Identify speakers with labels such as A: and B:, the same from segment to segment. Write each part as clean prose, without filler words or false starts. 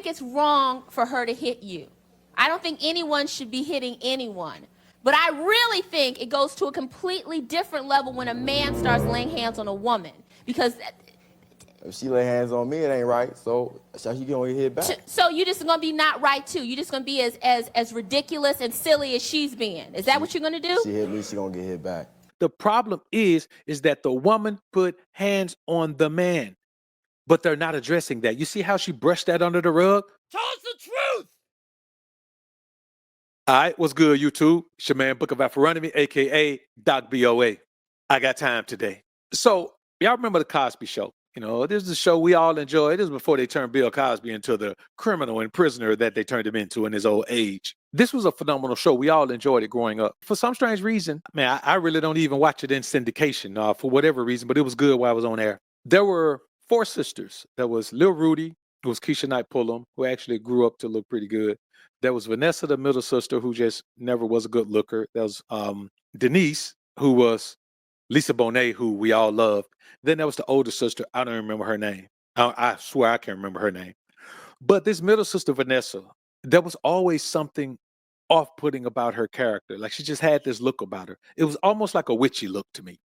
A: think it's wrong for her to hit you. I don't think anyone should be hitting anyone. But I really think it goes to a completely different level when a man starts laying hands on a woman. Because
B: if she lay hands on me, it ain't right. So she gonna get hit back.
A: So you just gonna be not right too. You just gonna be as ridiculous and silly as she's being. Is that what you're gonna do?
B: She hit me, she gonna get hit back.
C: The problem is that the woman put hands on the man, but they're not addressing that. You see how she brushed that under the rug?
D: Tell us the truth!
C: All right, what's good, YouTube? It's your man, Book of AlphaRonomy, a.k.a. Doc BOA. I got time today. So, y'all remember the Cosby Show? You know, this is a show we all enjoyed. This was before they turned Bill Cosby into the criminal and prisoner that they turned him into in his old age. This was a phenomenal show. We all enjoyed it growing up. For some strange reason, man, I really don't even watch it in syndication for whatever reason, but it was good while I was on air. There were 4 sisters. There was Lil Rudy, who was Keisha Knight Pullum, who actually grew up to look pretty good. There was Vanessa, the middle sister, who just never was a good looker. There was Denise, who was Lisa Bonet, who we all loved. Then there was the older sister. I don't remember her name. I swear I can't remember her name. But this middle sister, Vanessa, there was always something off-putting about her character. Like she just had this look about her. It was almost like a witchy look to me.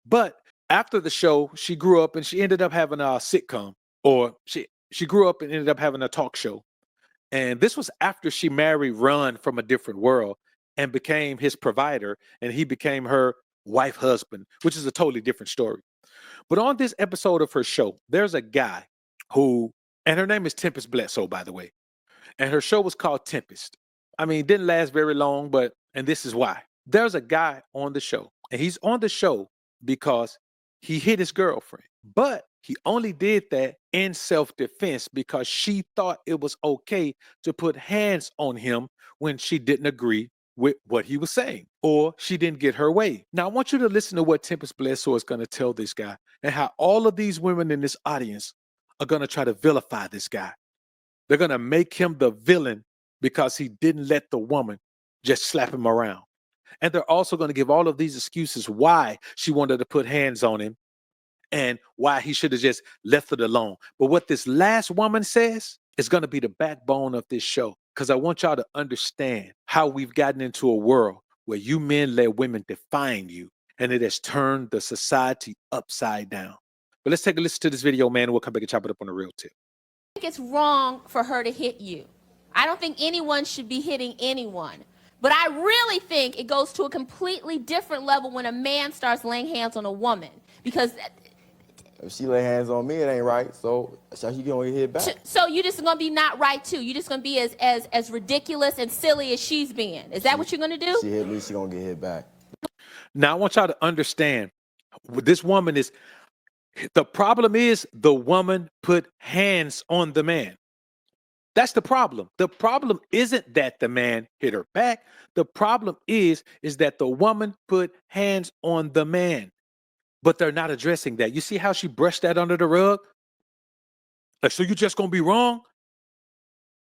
C: But after the show, she grew up and she ended up having a sitcom, or she grew up and ended up having a talk show. And this was after she married Ron from a different world and became his provider, and he became her wife husband, which is a totally different story. But on this episode of her show, there's a guy who, and her name is Tempest Bledsoe, by the way, and her show was called Tempest. I mean, it didn't last very long, and this is why. There's a guy on the show, and he's on the show because he hit his girlfriend, but he only did that in self-defense because she thought it was okay to put hands on him when she didn't agree with what he was saying, or she didn't get her way. Now, I want you to listen to what Tempest Bledsoe is going to tell this guy and how all of these women in this audience are going to try to vilify this guy. They're going to make him the villain because he didn't let the woman just slap him around. And they're also going to give all of these excuses why she wanted to put hands on him and why he should have just left it alone. But what this last woman says is going to be the backbone of this show, because I want y'all to understand how we've gotten into a world where you men let women define you, and it has turned the society upside down. But let's take a listen to this video, man, and we'll come back and chop it up on the real tip.
A: I think it's wrong for her to hit you. I don't think anyone should be hitting anyone. But I really think it goes to a completely different level when a man starts laying hands on a woman. Because
B: if she lay hands on me, it ain't right. So she gonna get hit back.
A: So you just gonna be not right too. You just gonna be as ridiculous and silly as she's being. Is that what you're gonna do?
B: She hit me, she gonna get hit back.
C: Now I want y'all to understand, this woman is, the problem is the woman put hands on the man. That's the problem. The problem isn't that the man hit her back. The problem is that the woman put hands on the man. But they're not addressing that. You see how she brushed that under the rug? Like, so you just gonna be wrong?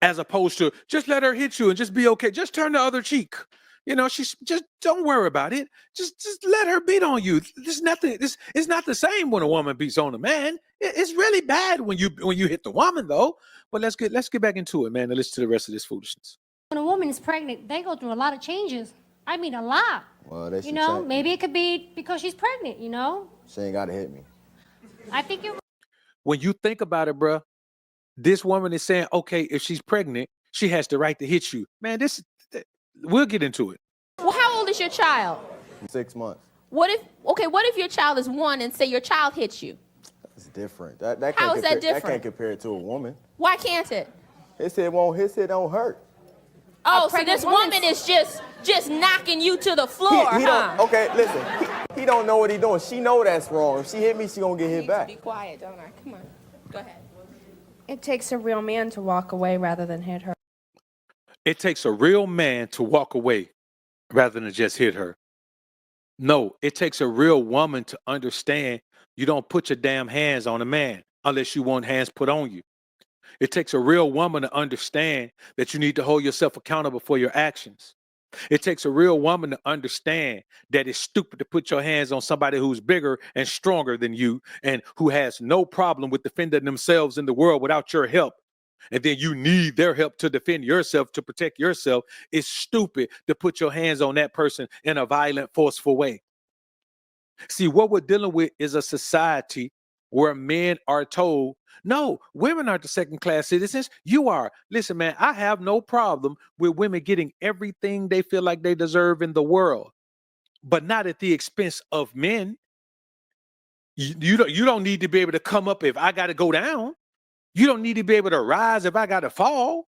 C: As opposed to just let her hit you and just be okay. Just turn the other cheek. You know, she's just, don't worry about it. Just let her beat on you. There's nothing. It's not the same when a woman beats on a man. It's really bad when you hit the woman, though. But let's get back into it, man, and listen to the rest of this foolishness.
E: When a woman is pregnant, they go through a lot of changes. I mean, a lot.
B: Well, they
E: you know, maybe it could be because she's pregnant, you know?
B: She ain't gotta hit me.
E: I think you're...
C: When you think about it, bruh, this woman is saying, okay, if she's pregnant, she has the right to hit you. Man, we'll get into it.
A: Well, how old is your child?
B: 6 months.
A: What if your child is 1 and say your child hits you?
B: That's different.
A: How is that different?
B: That can't compare it to a woman.
A: Why can't it?
B: His head don't hurt.
A: Oh, so this woman is just knocking you to the floor, huh?
B: Okay, listen. He don't know what he doing. She know that's wrong. If she hit me, she gonna get hit back.
A: Be quiet, don't I? Come on. Go ahead.
F: It takes a real man to walk away rather than hit her.
C: It takes a real man to walk away rather than just hit her. No, it takes a real woman to understand you don't put your damn hands on a man unless you want hands put on you. It takes a real woman to understand that you need to hold yourself accountable for your actions. It takes a real woman to understand that it's stupid to put your hands on somebody who's bigger and stronger than you and who has no problem with defending themselves in the world without your help. and then you need their help to defend yourself, to protect yourself, it's stupid to put your hands on that person in a violent, forceful way. See, what we're dealing with is a society where men are told, no, women aren't the second-class citizens. You are. Listen, man, I have no problem with women getting everything they feel like they deserve in the world, but not at the expense of men. You don't need to be able to come up if I got to go down. You don't need to be able to rise if I got to fall.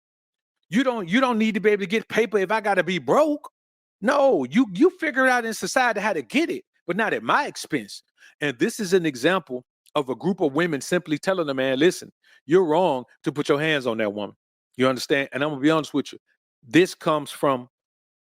C: You don't need to be able to get paper if I got to be broke. No, you figure out in society how to get it, but not at my expense. And this is an example of a group of women simply telling a man, listen, you're wrong to put your hands on that woman. You understand? And I'm gonna be honest with you. This comes from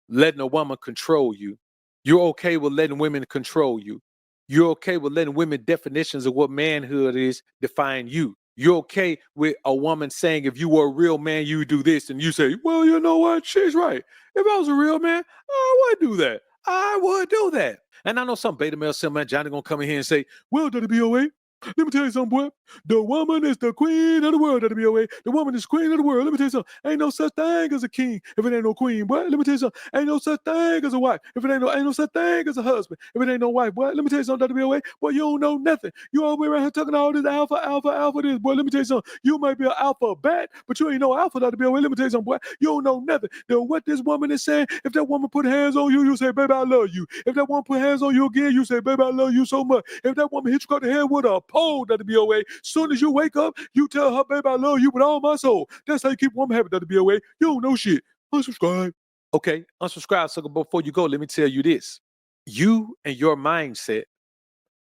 C: letting a woman control you. You're okay with letting women control you. You're okay with letting women definitions of what manhood is define you. You're okay with a woman saying, if you were a real man, you do this. And you say, well, you know what? She's right. If I was a real man, I would do that. I would do that. And I know some beta male, some man, Johnny gonna come in here and say, well, WBOA, let me tell you something, boy. The woman is the queen of the world, WBOA. The woman is queen of the world. Let me tell you something. Ain't no such thing as a king if it ain't no queen, boy. Let me tell you something. Ain't no such thing as a wife if it ain't no such thing as a husband if it ain't no wife, boy. Let me tell you something, WBOA. Boy, you don't know nothing. You all the way around here talking all this alpha this, boy. Let me tell you something. You might be an alpha bat, but you ain't no alpha, WBOA. Let me tell you something, boy. You don't know nothing. Then what this woman is saying, if that woman put hands on you, you say, baby, I love you. If that woman put hands on you again, you say, baby, I love you so much. If that woman hit you across the head with a pole, WBOA, soon as you wake up, you tell her, baby, I love you with all my soul. That's how you keep a woman happy, WBOA. You don't know shit. Unsubscribe. Okay, unsubscribe, sucker. Before you go, let me tell you this. You and your mindset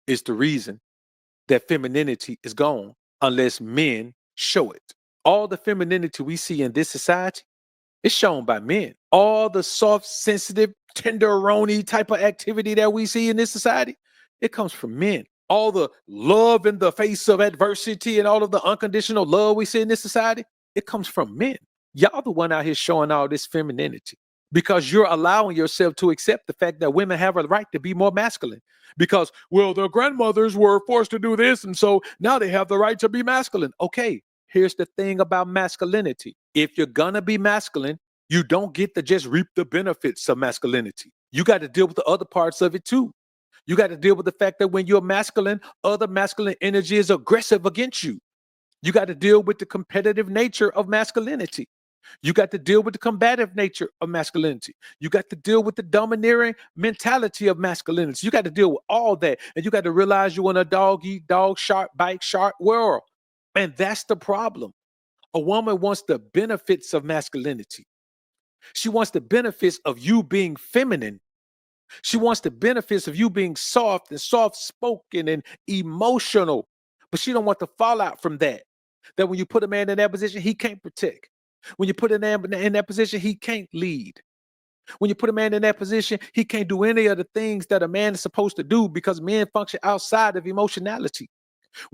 C: is the reason that femininity is gone unless men show it. All the femininity we see in this society is shown by men. All the soft, sensitive, tenderoni type of activity that we see in this society, it comes from men. All the love in the face of adversity and all of the unconditional love we see in this society, it comes from men. Y'all the one out here showing all this femininity because you're allowing yourself to accept the fact that women have a right to be more masculine because, well, their grandmothers were forced to do this, and so now they have the right to be masculine. Okay, here's the thing about masculinity. If you're gonna be masculine, you don't get to just reap the benefits of masculinity. You got to deal with the other parts of it too. You got to deal with the fact that when you're masculine, other masculine energy is aggressive against you. You got to deal with the competitive nature of masculinity. You got to deal with the combative nature of masculinity. You got to deal with the domineering mentality of masculinity. You got to deal with all that. And you got to realize you're in a dog eat dog, shark bite shark world. And that's the problem. A woman wants the benefits of masculinity. She wants the benefits of you being feminine. She wants the benefits of you being soft and soft-spoken and emotional, but she don't want the fallout from that. That when you put a man in that position, he can't protect. When you put a man in that position, he can't lead. When you put a man in that position, he can't do any of the things that a man is supposed to do because men function outside of emotionality.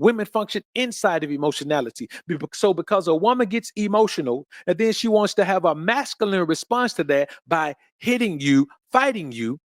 C: Women function inside of emotionality. So because a woman gets emotional and then she wants to have a masculine response to that by hitting you, fighting you,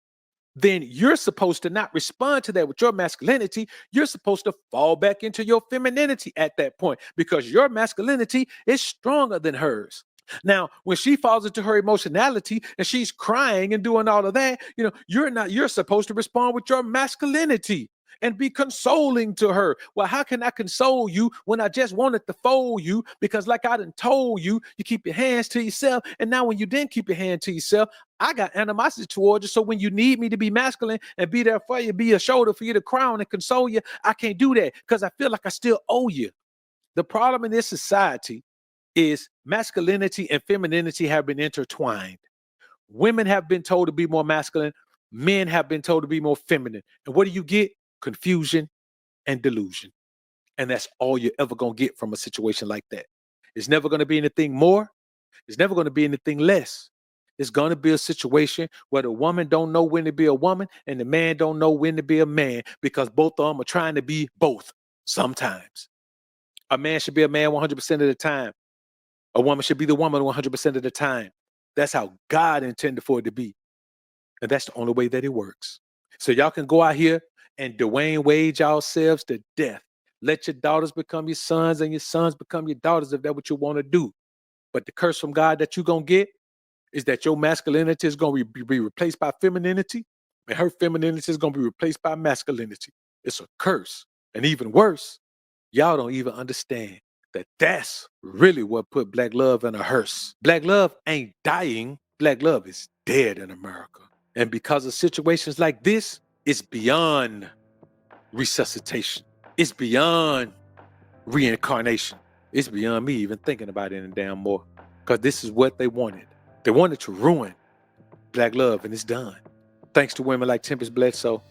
C: then you're supposed to not respond to that with your masculinity. You're supposed to fall back into your femininity at that point because your masculinity is stronger than hers. Now, when she falls into her emotionality and she's crying and doing all of that, you're supposed to respond with your masculinity and be consoling to her. Well, how can I console you when I just wanted to fold you? Because like I done told you, you keep your hands to yourself. And now when you didn't keep your hand to yourself, I got animosity towards you. So when you need me to be masculine and be there for you, be a shoulder for you to cry on and console you, I can't do that because I feel like I still owe you. The problem in this society is masculinity and femininity have been intertwined. Women have been told to be more masculine. Men have been told to be more feminine. And what do you get? Confusion and delusion. And that's all you're ever going to get from a situation like that. It's never going to be anything more. It's never going to be anything less. It's going to be a situation where the woman don't know when to be a woman and the man don't know when to be a man because both of them are trying to be both sometimes. A man should be a man 100% of the time. A woman should be the woman 100% of the time. That's how God intended for it to be. And that's the only way that it works. So y'all can go out here and Dwayne Wade yourselves to death. Let your daughters become your sons and your sons become your daughters if that's what you want to do. But the curse from God that you're going to get is that your masculinity is going to be replaced by femininity, and her femininity is going to be replaced by masculinity. It's a curse. And even worse, y'all don't even understand that that's really what put black love in a hearse. Black love ain't dying. Black love is dead in America. And because of situations like this, it's beyond resuscitation. It's beyond reincarnation. It's beyond me even thinking about it any damn more. Because this is what they wanted. They wanted to ruin black love, and it's done. Thanks to women like Tempest Bledsoe.